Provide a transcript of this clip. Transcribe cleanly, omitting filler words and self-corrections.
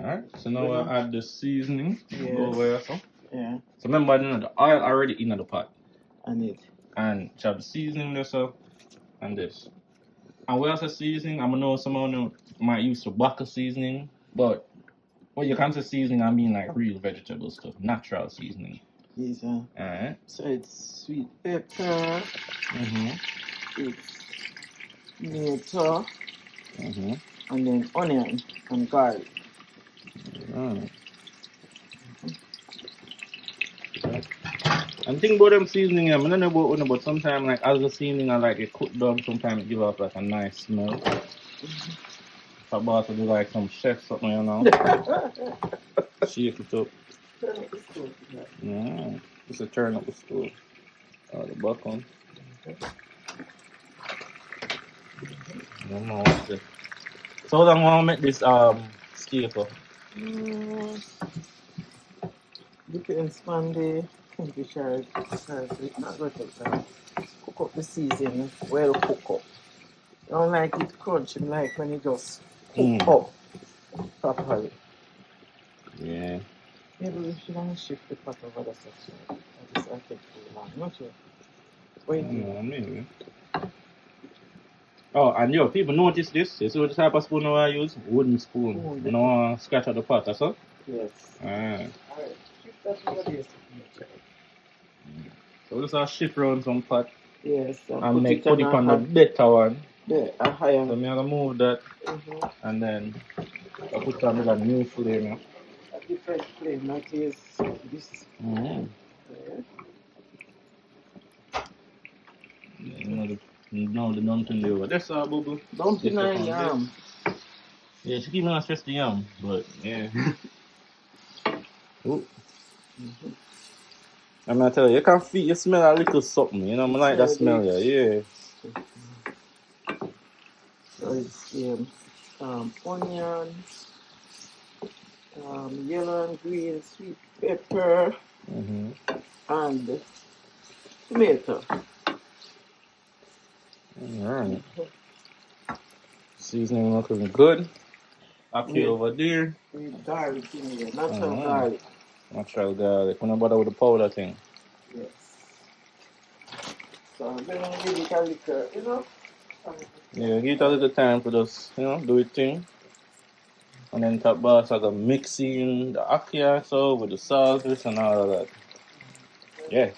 Alright, so now we'll add the seasoning over here. So remember, the oil already in the pot. And you have the seasoning there, so, and this. And we also seasoning, I know someone might use tobacco seasoning, but when you come to seasoning, I mean like real vegetable stuff, natural seasoning. Yes, alright. So it's sweet pepper, it's tomato, and then onion and garlic. And think about them seasoning, I don't know about one, but sometimes like as the seasoning I like it cooked down, sometimes it give off like a nice smell. It's about to do like some chef something, you know. Shake it up. Turn up the stove. Just a turn up the stove. The bacon. So how long want to make this steak up? Depends on the temperature. Not what it cook up the seasoning, well cook up. I don't like it crunchy, like when it just cook up properly. Yeah. Maybe we should shift the pot over the section. I just take too long. Not sure. Wait. Maybe. Oh, and yo, people notice this. You see what type of spoon I use? Wooden spoon. You know, scratch out the pot, that's all? Yes. Alright. Shift that over there. So this is shift around some pot. Yes. And make put it on the better one. Yeah, a higher. So I'm going to move that. And then I put on a new flame. A different flame, not use this. No, the dumpling over. That's all, boo. Dumpling and yam. Yeah, she keep me on stress the yam, but yeah. I'm gonna tell you, you can feel, you smell a little something, you know, I like that smell, yeah. So it's onion, yellow and green sweet pepper, and tomato. Alright. Seasoning looking good. Ackee over there. Garlic in here, natural garlic. Natural garlic. We're not bother with the powder thing. Yes. So I'm going to give it a little, you know. Yeah, give it a little time for just, you know, do it thing. And then top boss I got mixing the ackee so with the saltfish and all of that. Yeah.